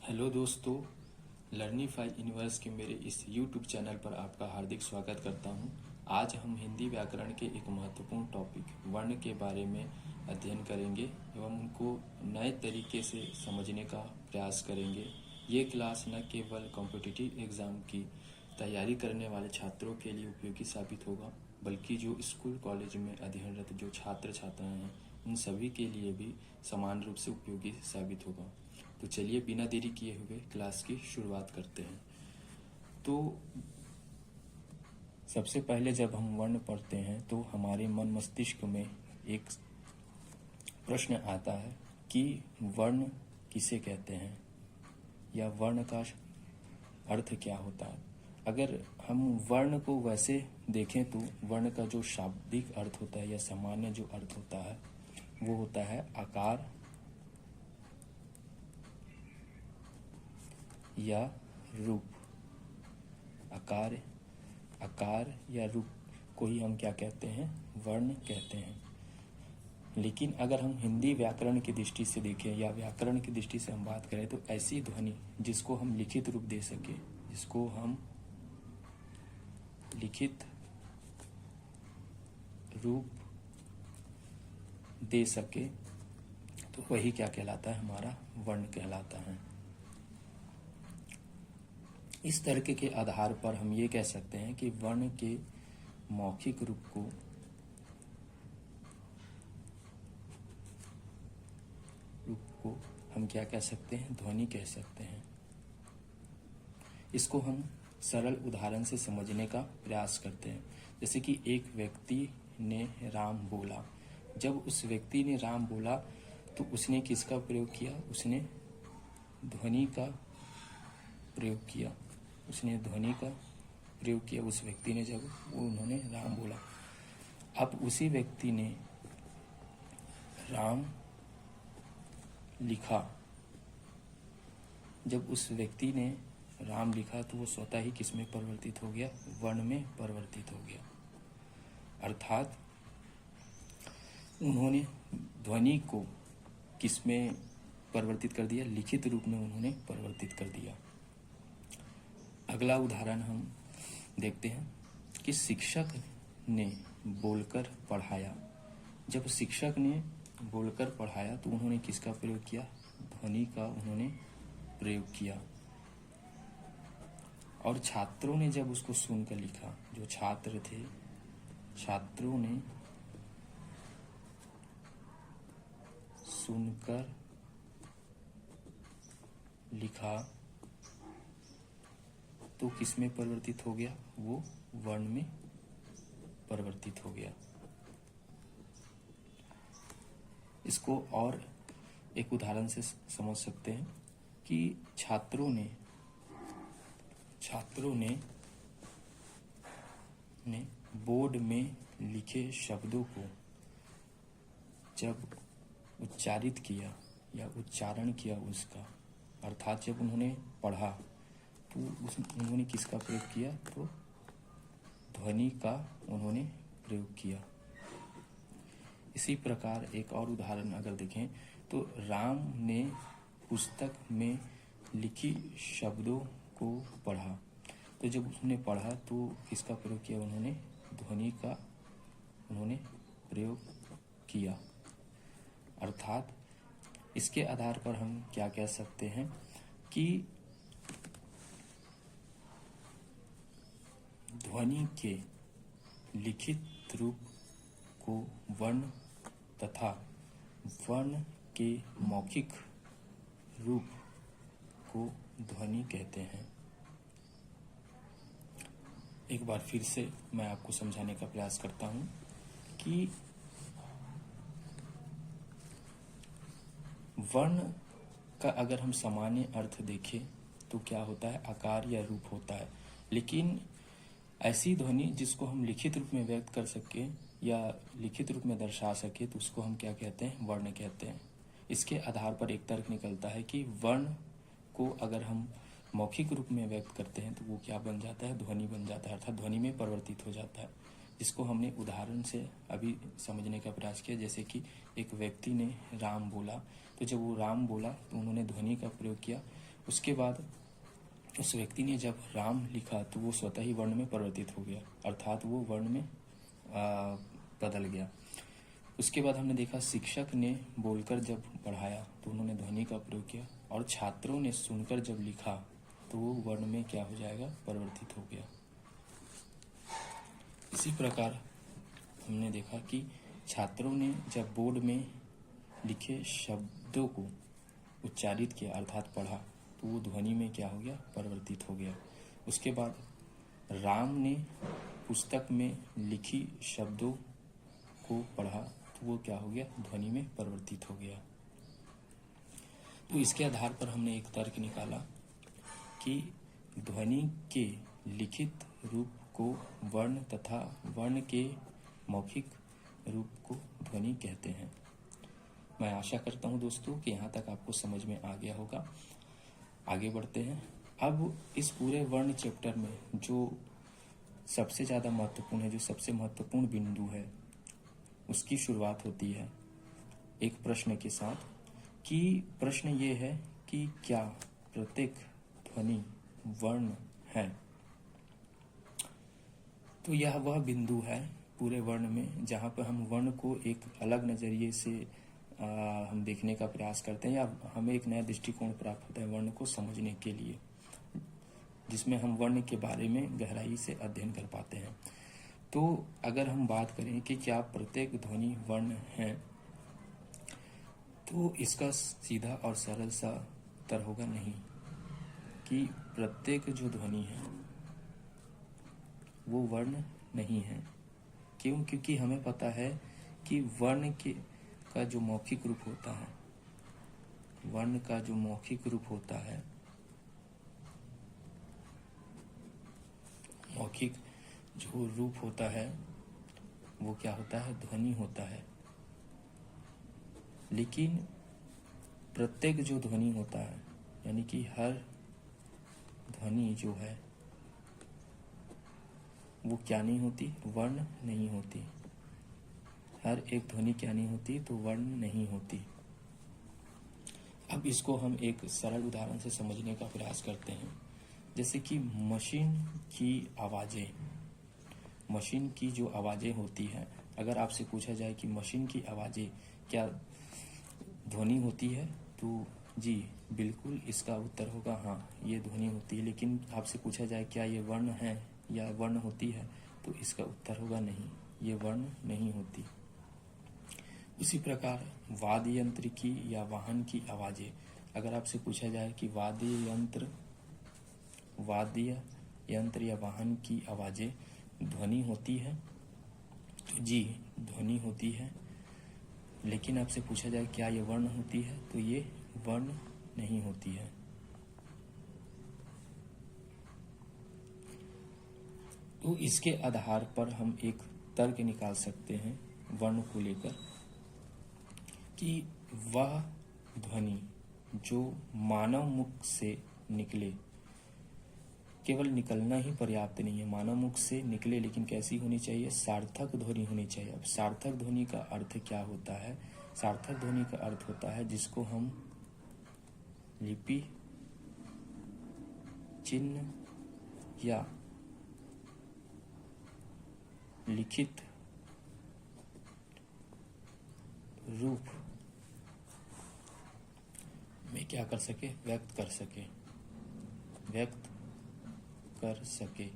Hello दोस्तों, लर्निफाई universe के मेरे इस यूट्यूब चैनल पर आपका हार्दिक स्वागत करता हूं। आज हम हिंदी व्याकरण के एक महत्वपूर्ण टॉपिक वर्ण के बारे में अध्ययन करेंगे एवं उनको नए तरीके से समझने का प्रयास करेंगे। ये क्लास न केवल कॉम्पिटिटिव एग्ज़ाम की तैयारी करने वाले छात्रों के लिए उपयोगी साबित होगा, बल्कि जो स्कूल कॉलेज में अध्ययनरत जो छात्र छात्राएँ हैं उन सभी के लिए भी समान रूप से उपयोगी साबित होगा। तो चलिए बिना देरी किए हुए क्लास की शुरुआत करते हैं। तो सबसे पहले जब हम वर्ण पढ़ते हैं तो हमारे मन मस्तिष्क में एक प्रश्न आता है कि वर्ण किसे कहते हैं या वर्ण का अर्थ क्या होता है। अगर हम वर्ण को वैसे देखें तो वर्ण का जो शाब्दिक अर्थ होता है या सामान्य जो अर्थ होता है वो होता है आकार या रूप। आकार या रूप को ही हम क्या कहते हैं, वर्ण कहते हैं। लेकिन अगर हम हिंदी व्याकरण की दृष्टि से देखें या व्याकरण की दृष्टि से हम बात करें तो ऐसी ध्वनि जिसको हम लिखित रूप दे सके, जिसको हम लिखित रूप दे सके तो वही क्या कहलाता है, हमारा वर्ण कहलाता है। इस तर्क के आधार पर हम ये कह सकते हैं कि वर्ण के मौखिक रूप को हम क्या कह सकते हैं, ध्वनि कह सकते हैं। इसको हम सरल उदाहरण से समझने का प्रयास करते हैं। जैसे कि एक व्यक्ति ने राम बोला। जब उस व्यक्ति ने राम बोला तो उसने किसका प्रयोग किया, उसने ध्वनि का प्रयोग किया। उसने ध्वनि का प्रयोग किया उस व्यक्ति ने, जब उन्होंने राम बोला। अब उसी व्यक्ति ने राम लिखा। जब उस व्यक्ति ने राम लिखा तो वो स्वतः ही किस में परिवर्तित हो गया, वर्ण में परिवर्तित हो गया। अर्थात उन्होंने ध्वनि को किस में परिवर्तित कर दिया, लिखित रूप में उन्होंने परिवर्तित कर दिया। अगला उदाहरण हम देखते हैं कि शिक्षक ने बोलकर पढ़ाया। जब शिक्षक ने बोलकर पढ़ाया तो उन्होंने किसका प्रयोग किया, ध्वनि का उन्होंने प्रयोग किया। और छात्रों ने जब उसको सुनकर लिखा, जो छात्र थे, छात्रों ने सुनकर लिखा तो किस में परिवर्तित हो गया, वो वर्ण में परिवर्तित हो गया। इसको और एक उदाहरण से समझ सकते हैं कि छात्रों ने बोर्ड में लिखे शब्दों को जब उच्चारित किया या उच्चारण किया उसका, अर्थात जब उन्होंने पढ़ा तो उन्होंने किसका प्रयोग किया, तो ध्वनि का उन्होंने प्रयोग किया। इसी प्रकार एक और उदाहरण अगर देखें तो राम ने पुस्तक में लिखी शब्दों को पढ़ा। तो जब उसने पढ़ा तो किसका प्रयोग किया, उन्होंने ध्वनि का उन्होंने प्रयोग किया। अर्थात इसके आधार पर हम क्या कह सकते हैं कि ध्वनि के लिखित रूप को वर्ण तथा वर्ण के मौखिक रूप को ध्वनि कहते हैं। एक बार फिर से मैं आपको समझाने का प्रयास करता हूं कि वर्ण का अगर हम सामान्य अर्थ देखें तो क्या होता है, आकार या रूप होता है। लेकिन ऐसी ध्वनि जिसको हम लिखित रूप में व्यक्त कर सके या लिखित रूप में दर्शा सके तो उसको हम क्या कहते हैं, वर्ण कहते हैं। इसके आधार पर एक तर्क निकलता है कि वर्ण को अगर हम मौखिक रूप में व्यक्त करते हैं तो वो क्या बन जाता है, ध्वनि बन जाता है, अर्थात ध्वनि में परिवर्तित हो जाता है। जिसको हमने उदाहरण से अभी समझने का प्रयास किया। जैसे कि एक व्यक्ति ने राम बोला, तो जब वो राम बोला तो उन्होंने ध्वनि का प्रयोग किया उसके बाद उस व्यक्ति ने जब राम लिखा तो वो स्वतः ही वर्ण में परिवर्तित हो गया, अर्थात वो वर्ण में बदल गया। उसके बाद हमने देखा शिक्षक ने बोलकर जब पढ़ाया तो उन्होंने ध्वनि का प्रयोग किया, और छात्रों ने सुनकर जब लिखा तो वो वर्ण में क्या हो जाएगा, परिवर्तित हो गया। इसी प्रकार हमने देखा कि छात्रों ने जब बोर्ड में लिखे शब्दों को उच्चारित किया अर्थात पढ़ा तो वो ध्वनि में क्या हो गया, परिवर्तित हो गया। उसके बाद राम ने पुस्तक में लिखी शब्दों को पढ़ा तो वो क्या हो गया, ध्वनि में परिवर्तित हो गया। तो इसके आधार पर हमने एक तर्क निकाला कि ध्वनि के लिखित रूप को वर्ण तथा वर्ण के मौखिक रूप को ध्वनि कहते हैं। मैं आशा करता हूं दोस्तों कि यहाँ तक आपको समझ में आ गया होगा। आगे बढ़ते हैं। अब इस पूरे वर्ण चैप्टर में जो सबसे ज़्यादा महत्वपूर्ण है, जो सबसे महत्वपूर्ण बिंदु है, उसकी शुरुआत होती है एक प्रश्न के साथ कि प्रश्न ये है कि क्या प्रत्येक ध्वनि वर्ण है। तो यह वह बिंदु है पूरे वर्ण में जहाँ पर हम वर्ण को एक अलग नज़रिए से हम देखने का प्रयास करते हैं, या हमें एक नया दृष्टिकोण प्राप्त होता है वर्ण को समझने के लिए, जिसमें हम वर्ण के बारे में गहराई से अध्ययन कर पाते हैं। तो अगर हम बात करें कि क्या प्रत्येक ध्वनि वर्ण है, तो इसका सीधा और सरल सा उत्तर होगा नहीं, कि प्रत्येक जो ध्वनि है वो वर्ण नहीं है। क्यों? क्योंकि हमें पता है कि वर्ण का जो मौखिक रूप होता है, वर्ण का जो मौखिक रूप होता है, मौखिक जो रूप होता है वो क्या होता है, ध्वनि होता है। लेकिन प्रत्येक जो ध्वनि होता है, यानी कि हर ध्वनि जो है वो क्या नहीं होती, वर्ण नहीं होती। हर एक ध्वनि क्या नहीं होती, तो वर्ण नहीं होती। अब इसको हम एक सरल उदाहरण से समझने का प्रयास करते हैं। जैसे कि मशीन की आवाज़ें, मशीन की जो आवाज़ें होती हैं, अगर आपसे पूछा जाए कि मशीन की आवाज़ें क्या ध्वनि होती है, तो जी बिल्कुल इसका उत्तर होगा हाँ, ये ध्वनि होती है। लेकिन आपसे पूछा जाए क्या ये वर्ण है या वर्ण होती है, तो इसका उत्तर होगा नहीं, ये वर्ण नहीं होती। उसी प्रकार वाद्य यंत्र की या वाहन की आवाज़ें, अगर आपसे पूछा जाए कि वाद्य यंत्र या वाहन की आवाज़ें ध्वनि होती है, तो जी ध्वनि होती है। लेकिन आपसे पूछा जाए क्या ये वर्ण होती है, तो ये वर्ण नहीं होती है। तो इसके आधार पर हम एक तर्क निकाल सकते हैं वर्ण को लेकर कि वह ध्वनि जो मानव मुख से निकले, केवल निकलना ही पर्याप्त नहीं है, मानव मुख से निकले, लेकिन कैसी होनी चाहिए, सार्थक ध्वनि होनी चाहिए। अब सार्थक ध्वनि का अर्थ क्या होता है? सार्थक ध्वनि का अर्थ होता है जिसको हम लिपि, चिन्ह या लिखित रूप में क्या कर सके, व्यक्त कर सके,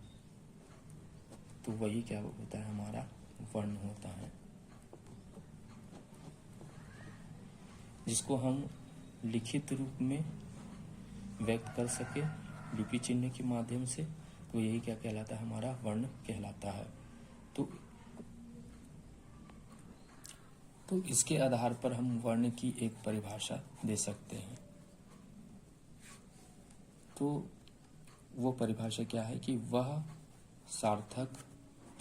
तो वही क्या होता है, हमारा वर्ण होता है, जिसको हम लिखित रूप में व्यक्त कर सके लिपि चिन्ह के माध्यम से, तो यही क्या कहलाता है, हमारा वर्ण कहलाता है। तो इसके आधार पर हम वर्ण की एक परिभाषा दे सकते हैं। तो वो परिभाषा क्या है कि वह सार्थक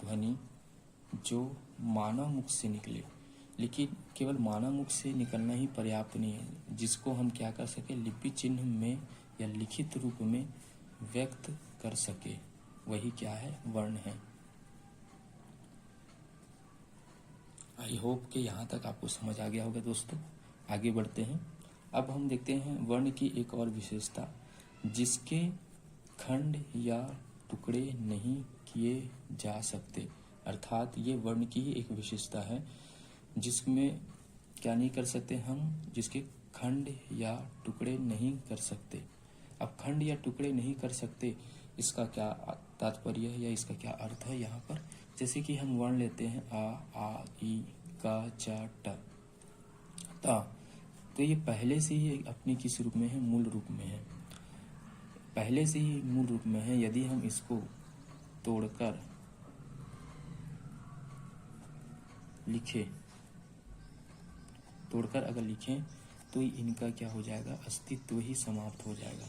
ध्वनि जो मानव मुख से निकले, लेकिन केवल मानव मुख से निकलना ही पर्याप्त नहीं है, जिसको हम क्या कर सके, लिपि चिन्ह में या लिखित रूप में व्यक्त कर सके, वही क्या है, वर्ण है। आई होप कि यहाँ तक आपको समझ आ गया होगा दोस्तों। आगे बढ़ते हैं। अब हम देखते हैं वर्ण की एक और विशेषता जिसके खंड या टुकड़े नहीं किए जा सकते। अर्थात ये वर्ण की ही एक विशेषता है जिसमें क्या नहीं कर सकते हम, जिसके खंड या टुकड़े नहीं कर सकते। अब खंड या टुकड़े नहीं कर सकते, इसका क्या तात्पर्य है या इसका क्या अर्थ है यहाँ पर। जैसे कि हम वर्ण लेते हैं आ ई का चा ट ता, तो ये पहले से ही अपने किस रूप में है, मूल रूप में है, पहले से ही मूल रूप में है। यदि हम इसको तोड़कर लिखें, तोड़कर अगर लिखें तो इनका क्या हो जाएगा, अस्तित्व ही समाप्त हो जाएगा,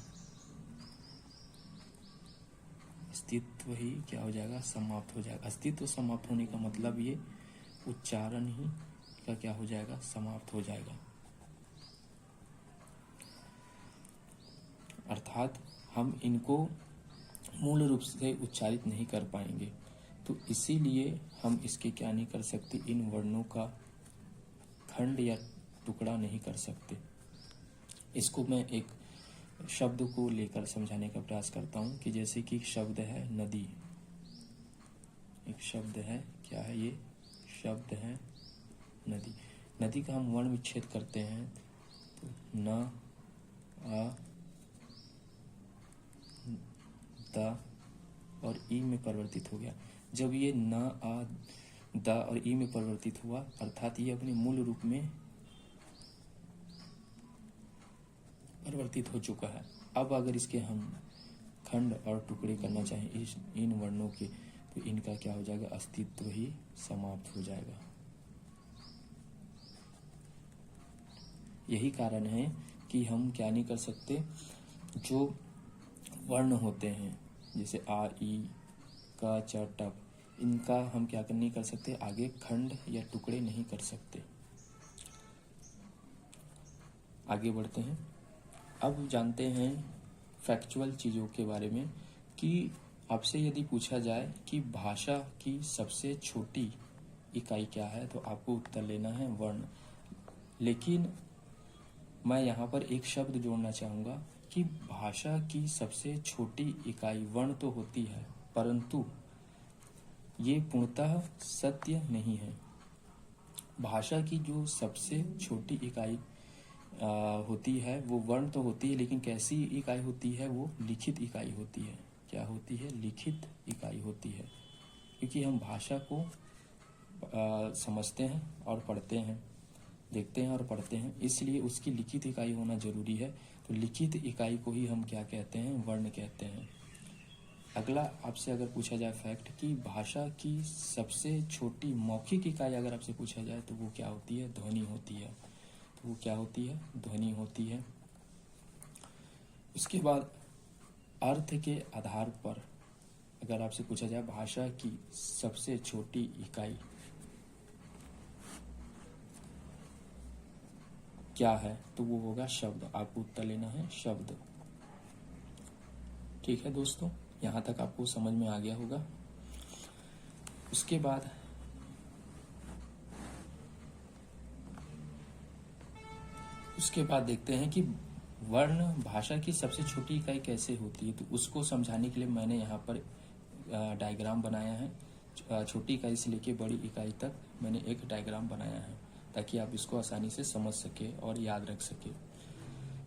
अस्तित्व ही क्या हो जाएगा, समाप्त हो जाएगा। अस्तित्व समाप्त होने का मतलब ये उच्चारण ही का क्या हो जाएगा, समाप्त हो जाएगा। अर्थात हम इनको मूल रूप से उच्चारित नहीं कर पाएंगे, तो इसीलिए हम इसके क्या नहीं कर सकते, इन वर्णों का खंड या टुकड़ा नहीं कर सकते। इसको मैं एक शब्द को लेकर समझाने का प्रयास करता हूँ कि जैसे कि शब्द है नदी, एक शब्द है, क्या है ये शब्द है नदी। नदी का हम वर्ण विच्छेद करते हैं तो न आ द और ई में परिवर्तित हो गया। जब ये न आ द और ई में परिवर्तित हुआ, अर्थात ये अपने मूल रूप में परिवर्तित हो चुका है। अब अगर इसके हम खंड और टुकड़े करना चाहें इन वर्णों के, तो इनका क्या हो जाएगा, अस्तित्व ही समाप्त हो जाएगा। यही कारण है कि हम क्या नहीं कर सकते, जो वर्ण होते हैं जैसे आ ई का च टप, इनका हम क्या नहीं कर सकते, आगे खंड या टुकड़े नहीं कर सकते। आगे बढ़ते हैं। अब जानते हैं फैक्चुअल चीज़ों के बारे में कि आपसे यदि पूछा जाए कि भाषा की सबसे छोटी इकाई क्या है, तो आपको उत्तर लेना है वर्ण। लेकिन मैं यहाँ पर एक शब्द जोड़ना चाहूँगा कि भाषा की सबसे छोटी इकाई वर्ण तो होती है, परंतु ये पूर्णतः सत्य नहीं है। भाषा की जो सबसे छोटी इकाई होती है वो वर्ण तो होती है, लेकिन कैसी इकाई होती है, वो लिखित इकाई होती है। क्या होती है, लिखित इकाई होती है। क्योंकि हम भाषा को समझते हैं और पढ़ते हैं, देखते हैं और पढ़ते हैं, इसलिए उसकी लिखित इकाई होना जरूरी है। तो लिखित इकाई को ही हम क्या कहते हैं, वर्ण कहते हैं। अगला आपसे अगर पूछा जाए फैक्ट कि भाषा की सबसे छोटी मौखिक इकाई अगर आपसे पूछा जाए तो वो क्या होती है, ध्वनि होती है। तो वो क्या होती है, ध्वनि होती है। उसके बाद अर्थ के आधार पर अगर आपसे पूछा जाए भाषा की सबसे छोटी इकाई क्या है, तो वो होगा शब्द। आपको उत्तर लेना है शब्द। ठीक है दोस्तों, यहाँ तक आपको समझ में आ गया होगा। उसके बाद देखते हैं कि वर्ण भाषा की सबसे छोटी इकाई कैसे होती है। तो उसको समझाने के लिए मैंने यहाँ पर डायग्राम बनाया है। छोटी इकाई से लेके बड़ी इकाई तक मैंने एक डायग्राम बनाया है ताकि आप इसको आसानी से समझ सके और याद रख सके।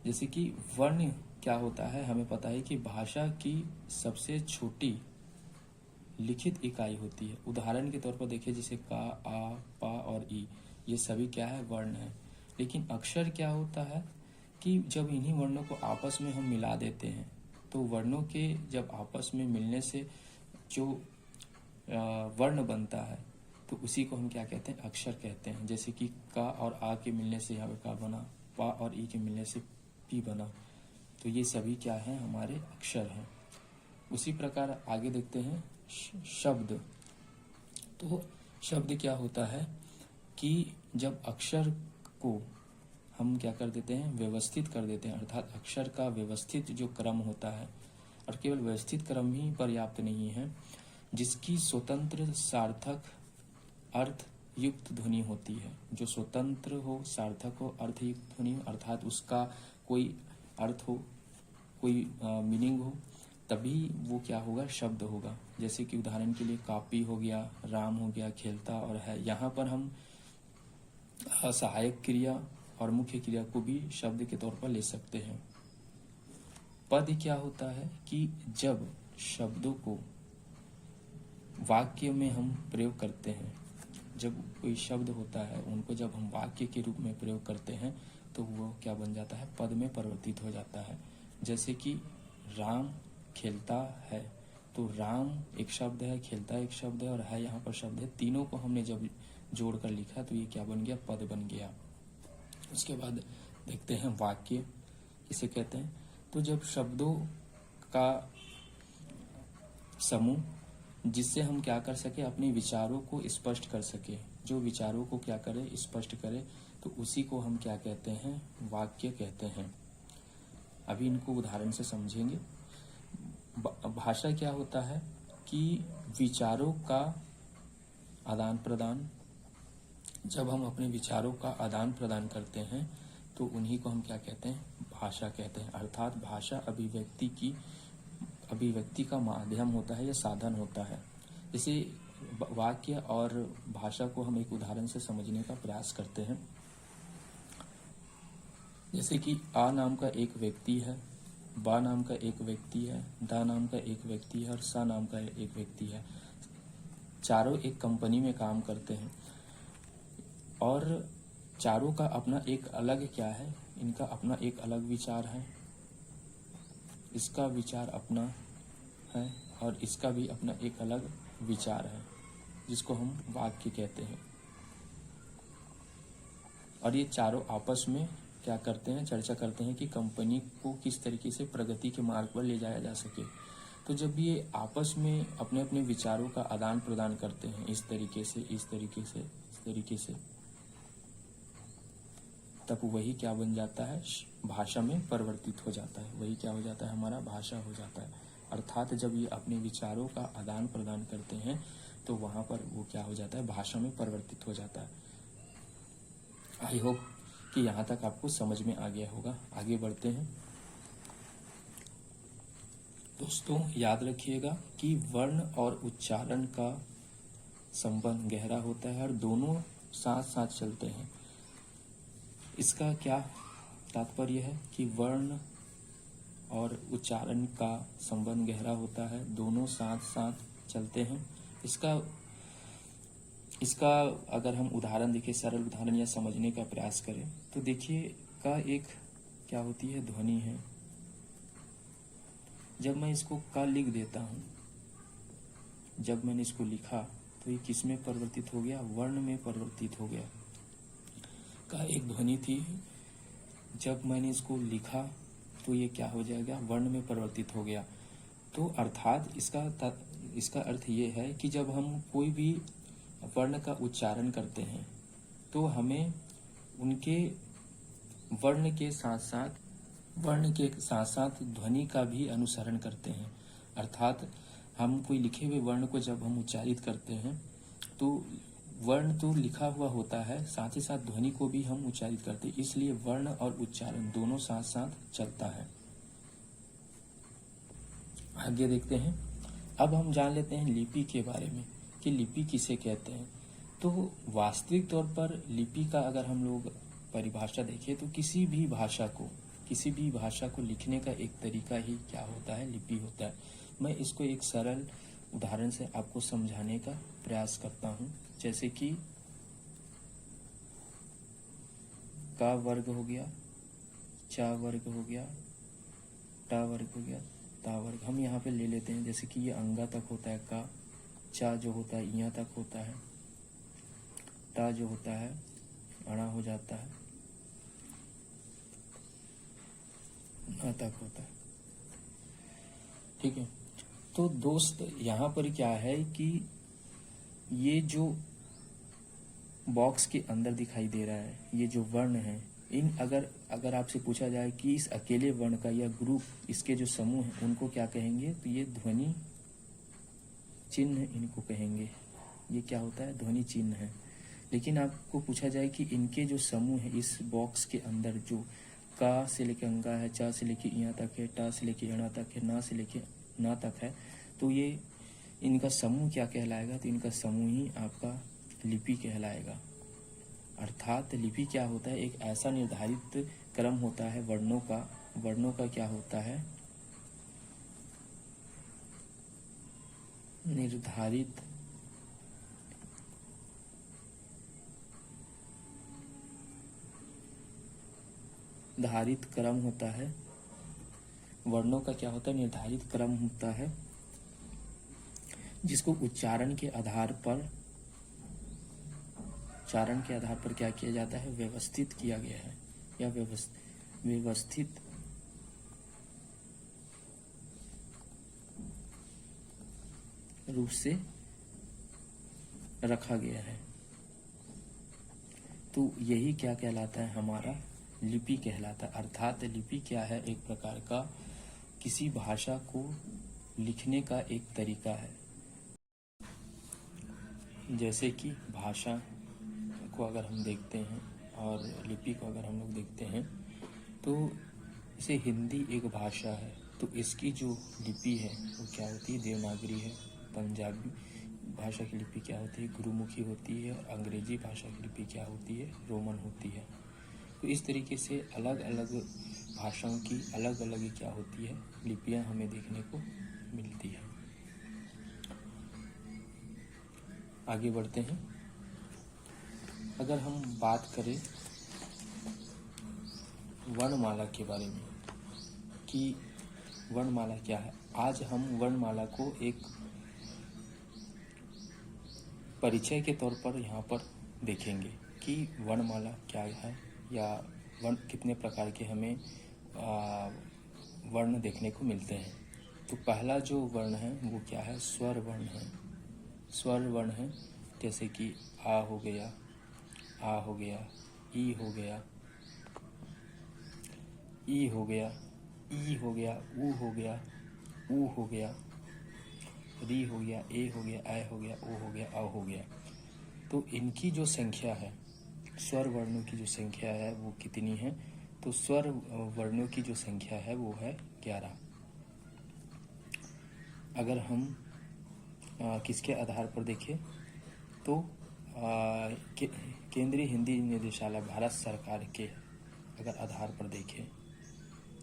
जैसे कि वर्ण क्या होता है, हमें पता है कि भाषा की सबसे छोटी लिखित इकाई होती है। उदाहरण के तौर पर देखिए, जैसे का, आ, पा और ई, ये सभी क्या है, वर्ण है। लेकिन अक्षर क्या होता है कि जब इन्हीं वर्णों को आपस में हम मिला देते हैं, तो वर्णों के जब आपस में मिलने से जो वर्ण बनता है, तो उसी को हम क्या कहते हैं, अक्षर कहते हैं। जैसे कि का और आ के मिलने से यहाँ पे का बना, पा और ई के मिलने से पी बना। तो ये सभी क्या है, हमारे अक्षर हैं। उसी प्रकार आगे देखते हैं शब्द। तो शब्द क्या होता है कि जब अक्षर को हम क्या कर देते हैं, व्यवस्थित कर देते हैं, अर्थात अक्षर का व्यवस्थित जो क्रम होता है, और केवल व्यवस्थित क्रम ही पर्याप्त नहीं है, जिसकी स्वतंत्र सार्थक अर्थ युक्त ध्वनि होती है। जो स्वतंत्र हो, सार्थक हो, अर्थयुक्त ध्वनि, अर्थात उसका कोई अर्थ हो, कोई मीनिंग हो तभी वो क्या होगा, शब्द होगा। जैसे कि उदाहरण के लिए कापी हो गया, राम हो गया, खेलता और है। यहाँ पर हम सहायक क्रिया और मुख्य क्रिया को भी शब्द के तौर पर ले सकते हैं। पद क्या होता है कि जब शब्दों को वाक्य में हम प्रयोग करते हैं, जब कोई शब्द होता है उनको जब हम वाक्य के रूप में प्रयोग करते हैं तो वो क्या बन जाता है, पद में परिवर्तित हो जाता है। जैसे कि राम खेलता है, तो राम एक शब्द है, खेलता एक शब्द है और है यहाँ पर शब्द है। तीनों को हमने जब जोड़कर लिखा तो ये क्या बन गया, पद बन गया। उसके बाद देखते हैं वाक्य किसे कहते हैं। तो जब शब्दों का समूह जिससे हम क्या कर सके, अपने विचारों को स्पष्ट कर सके, जो विचारों को क्या करे, स्पष्ट करे, तो उसी को हम क्या कहते हैं, वाक्य कहते हैं। अभी इनको उदाहरण से समझेंगे। भाषा क्या होता है कि विचारों का आदान प्रदान, जब हम अपने विचारों का आदान प्रदान करते हैं तो उन्हीं को हम क्या कहते हैं, भाषा कहते हैं। अर्थात भाषा अभिव्यक्ति का माध्यम होता है या साधन होता है। जैसे वाक्य और भाषा को हम एक उदाहरण से समझने का प्रयास करते हैं। जैसे कि आ नाम का एक व्यक्ति है, बा नाम का एक व्यक्ति है, दा नाम का एक व्यक्ति है और सा नाम का एक व्यक्ति है। चारों एक कंपनी में काम करते हैं और चारों का अपना एक अलग क्या है, इनका अपना एक अलग विचार है, इसका विचार अपना है और इसका भी अपना एक अलग विचार है, जिसको हम वाक्य कहते हैं। और ये चारों आपस में क्या करते हैं, चर्चा करते हैं कि कंपनी को किस तरीके से प्रगति के मार्ग पर ले जाया जा सके। तो जब ये आपस में अपने अपने विचारों का आदान प्रदान करते हैं इस तरीके से, तब वही क्या बन जाता है, भाषा में परिवर्तित हो जाता है। वही क्या हो जाता है, हमारा भाषा हो जाता है। अर्थात जब ये अपने विचारों का आदान प्रदान करते हैं तो वहां पर वो क्या हो जाता है, भाषा में परिवर्तित हो जाता है। आई होप कि यहाँ तक आपको समझ में आ गया होगा। आगे बढ़ते हैं। दोस्तों याद रखिएगा कि वर्ण और उच्चारण का संबंध गहरा होता है और दोनों साथ साथ चलते हैं। इसका क्या तात्पर्य है कि वर्ण और उच्चारण का संबंध गहरा होता है, दोनों साथ साथ चलते हैं। इसका अगर हम उदाहरण देखें, सरल उदाहरण या समझने का प्रयास करें तो देखिए का एक क्या होती है, ध्वनि है। जब मैं इसको का लिख देता हूँ, जब मैंने इसको लिखा तो ये किस में परिवर्तित हो गया, वर्ण में परिवर्तित हो गया। का एक ध्वनि थी, जब मैंने इसको लिखा तो ये क्या हो जाएगा, वर्ण में परिवर्तित हो गया। तो अर्थात इसका अर्थ ये है कि जब हम कोई भी वर्ण का उच्चारण करते हैं तो हमें उनके वर्ण के साथ साथ ध्वनि का भी अनुसरण करते हैं। अर्थात हम कोई लिखे हुए वर्ण को जब हम उच्चारित करते हैं तो वर्ण तो लिखा हुआ होता है, साथ ही साथ ध्वनि को भी हम उच्चारित करते हैं। इसलिए वर्ण और उच्चारण दोनों साथ साथ चलता है। आगे देखते हैं। अब हम जान लेते हैं लिपि के बारे में कि लिपि किसे कहते हैं। तो वास्तविक तौर पर लिपि का अगर हम लोग परिभाषा देखें तो किसी भी भाषा को लिखने का एक तरीका ही क्या होता है, लिपि होता है। मैं इसको एक सरल उदाहरण से आपको समझाने का प्रयास करता हूँ। जैसे कि का वर्ग हो गया, चा वर्ग हो गया, टा वर्ग हो गया, ता वर्ग। हम यहाँ पे ले लेते हैं। जैसे कि ये अंगा तक होता है का, चा जो होता है इया तक होता है, टा जो होता है अड़ा हो जाता है, ना तक होता है। ठीक है। तो दोस्त यहाँ पर क्या है कि ये जो बॉक्स के अंदर दिखाई दे रहा है, ये जो वर्ण है, इन अगर आपसे पूछा जाए कि इस अकेले वर्ण का या ग्रुप, इसके जो समूह है उनको क्या कहेंगे, तो ये ध्वनि चिन्ह इनको कहेंगे। ये क्या होता है, ध्वनि चिन्ह है। लेकिन आपको पूछा जाए कि इनके जो समूह है इस बॉक्स के अंदर जो का से लेके अंगा है, चा से लेके इया तक है, टा से लेके अणा तक है, ना से लेके ना तक है। तो ये इनका समूह क्या कहलाएगा? तो इनका समूह ही आपका लिपि कहलाएगा। अर्थात लिपि क्या होता है? एक ऐसा निर्धारित क्रम होता है वर्णों का क्या होता है? निर्धारित धारित क्रम होता है। वर्णों का क्या होता है? निर्धारित क्रम होता है, जिसको उच्चारण के आधार पर क्या किया जाता है? व्यवस्थित किया गया है, या व्यवस्थित रूप से रखा गया है। तो यही क्या कहलाता है? हमारा लिपि कहलाता है। अर्थात लिपि क्या है? एक प्रकार का किसी भाषा को लिखने का एक तरीका है। जैसे कि भाषा को अगर हम देखते हैं और लिपि को अगर हम लोग देखते हैं, तो जैसे हिंदी एक भाषा है, तो इसकी जो लिपि है वो क्या होती है? देवनागरी है। पंजाबी भाषा की लिपि क्या होती है? गुरुमुखी होती है। और अंग्रेजी भाषा की लिपि क्या होती है? रोमन होती है। तो इस तरीके से अलग अलग भाषाओं की अलग अलग क्या होती है? लिपियां हमें देखने को मिलती है। आगे बढ़ते हैं। अगर हम बात करें वर्णमाला के बारे में कि वर्णमाला क्या है, आज हम वर्णमाला को एक परिचय के तौर पर यहाँ पर देखेंगे कि वर्णमाला क्या है, या वर्ण कितने प्रकार के हमें वर्ण देखने को मिलते हैं। तो पहला जो वर्ण है वो क्या है? स्वर वर्ण है। स्वर वर्ण है जैसे कि आ हो गया, ई हो गया, ई हो गया, ई हो गया, ऊ हो गया, ऊ हो गया, री हो गया, ए हो गया, ऐ हो गया, ओ हो गया, औ हो गया। तो इनकी जो संख्या है, स्वर वर्णों की जो संख्या है वो कितनी है? तो स्वर वर्णों की जो संख्या है वो है 11। अगर हम किसके आधार पर देखें तो केंद्रीय हिंदी निदेशालय भारत सरकार के अगर आधार पर देखें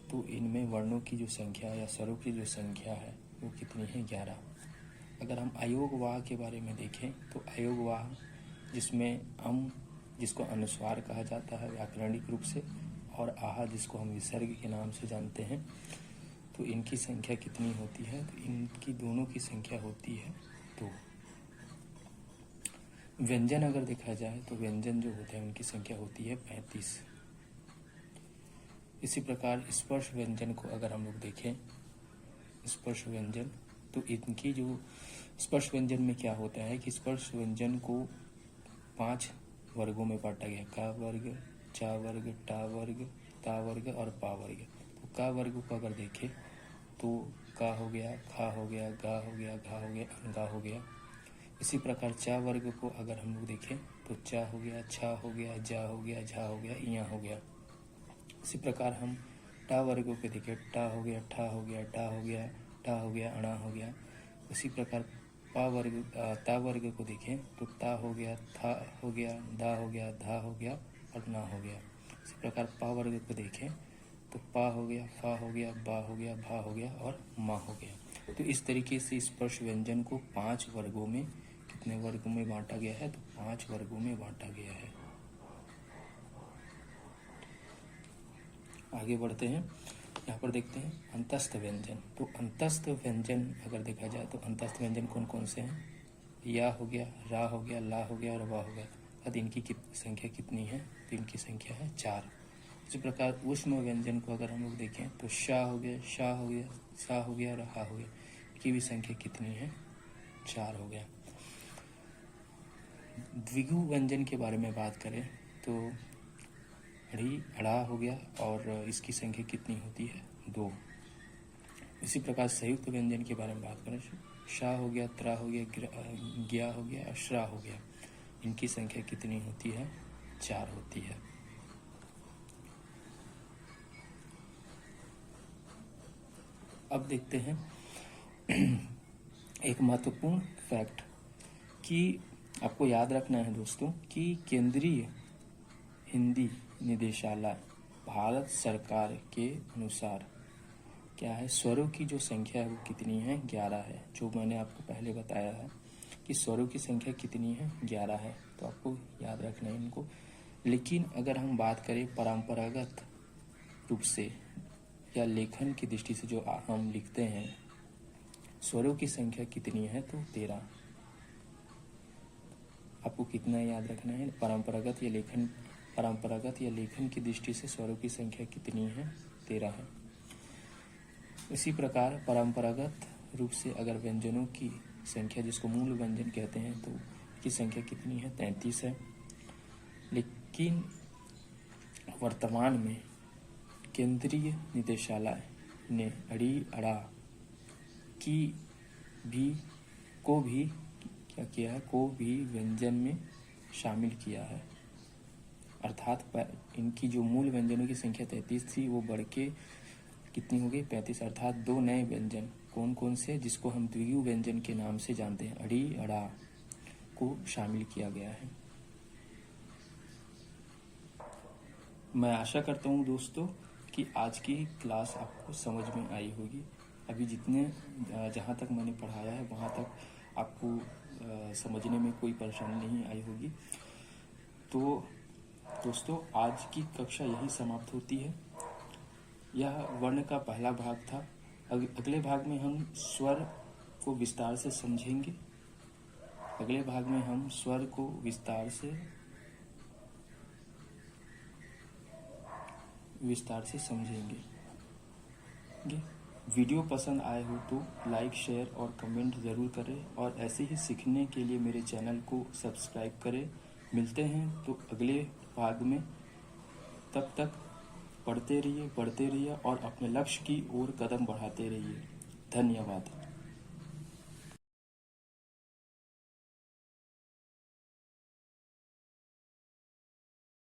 तो इनमें वर्णों की जो संख्या या स्वरों की जो संख्या है वो कितनी है? 11। अगर हम अयोगवाह के बारे में देखें तो अयोगवाह जिसमें जिसको अनुस्वार कहा जाता है व्याकरणिक रूप से, और आहा जिसको हम विसर्ग के नाम से जानते हैं, तो इनकी संख्या कितनी होती है? तो इनकी दोनों की संख्या होती है 2। व्यंजन अगर देखा जाए तो व्यंजन जो होते हैं उनकी संख्या होती है 35। इसी प्रकार स्पर्श व्यंजन को अगर हम लोग देखें, स्पर्श व्यंजन, तो इनकी जो स्पर्श व्यंजन में क्या होता है कि स्पर्श व्यंजन को 5 वर्गों में बांटा गया। का वर्ग, चा वर्ग, टा वर्ग, ता वर्ग और पा वर्ग। तो का वर्ग को अगर देखें तो का हो गया, खा हो गया, गा हो गया, घा हो गया, अनगा हो गया। इसी प्रकार चा वर्ग को अगर हम लोग देखें तो चा हो गया, छा हो गया, जा हो गया, झा हो गया, इया हो गया। इसी प्रकार हम टा वर्गों को देखें, टा हो गया, ठा हो गया, डा हो गया, टा हो गया, अणा हो गया। उसी प्रकार ता वर्ग को देखें तो ता हो गया, था हो गया, दा हो गया, धा हो गया और ना हो गया। इसी प्रकार पा वर्ग को देखें तो पा हो गया, फा हो गया, बा हो गया, भा हो गया और मा हो गया। तो इस तरीके से स्पर्श व्यंजन को 5 वर्गों में, कितने वर्गों में बांटा गया है? तो 5 वर्गों में बांटा गया है। आगे बढ़ते हैं। यहाँ पर देखते हैं अंतस्थ व्यंजन। तो अंतस्थ व्यंजन अगर देखा जाए तो अंतस्थ व्यंजन कौन कौन से हैं? या हो गया, रा हो गया, ला हो गया और वा हो गया। अब इनकी संख्या कितनी है? तो इनकी संख्या है 4। इसी प्रकार ऊष्म व्यंजन को अगर हम लोग देखें तो शा हो गया, शा हो गया, सा हो गया और हा हो गया। इनकी भी संख्या कितनी है? 4 हो गया। द्विगु व्यंजन के बारे में बात करें तो अड़ी, अड़ा हो गया और इसकी संख्या कितनी होती है? 2। इसी प्रकार संयुक्त व्यंजन के बारे में बात करें, शा हो गया, त्रा हो गया, ग्या हो गया, श्रा हो गया। इनकी संख्या कितनी होती है? 4 होती है। अब देखते हैं एक महत्वपूर्ण फैक्ट कि आपको याद रखना है दोस्तों कि केंद्रीय हिंदी निदेशालय भारत सरकार के अनुसार क्या है, स्वरों की जो संख्या है वो कितनी है, 11 है। जो मैंने आपको पहले बताया है कि स्वरों की संख्या कितनी है, 11 है। तो आपको याद रखना है इनको। लेकिन अगर हम बात करें परंपरागत रूप से या लेखन की दृष्टि से जो हम लिखते हैं, स्वरों की संख्या कितनी है, तो 13। आपको कितना याद रखना है, परंपरागत या लेखन की दृष्टि से स्वरों की संख्या कितनी है, 13 है। इसी प्रकार परंपरागत रूप से अगर व्यंजनों की संख्या, जिसको मूल व्यंजन कहते हैं, तो की संख्या कितनी है, 33 है। लेकिन वर्तमान में केंद्रीय निदेशालय ने अड़ी अड़ा को भी क्या किया है, को भी व्यंजन में शामिल किया है। अर्थात इनकी जो मूल व्यंजनों की संख्या 33 थी वो बढ़ के कितनी हो गई, 35। अर्थात 2 नए व्यंजन, कौन कौन से, जिसको हम द्विगु व्यंजन के नाम से जानते हैं, अड़ी अड़ा, को शामिल किया गया है। मैं आशा करता हूँ दोस्तों कि आज की क्लास आपको समझ में आई होगी। अभी जहाँ तक मैंने पढ़ाया है वहाँ तक आपको समझने में कोई परेशानी नहीं आई होगी। तो दोस्तों आज की कक्षा यही समाप्त होती है। यह वर्ण का पहला भाग था। अगले भाग में हम स्वर को विस्तार से समझेंगे। अगले भाग में हम स्वर को विस्तार से समझेंगे। वीडियो पसंद आए हो तो लाइक, शेयर और कमेंट ज़रूर करें और ऐसे ही सीखने के लिए मेरे चैनल को सब्सक्राइब करें। मिलते हैं तो अगले भाग में। तब तक पढ़ते रहिए और अपने लक्ष्य की ओर कदम बढ़ाते रहिए। धन्यवाद।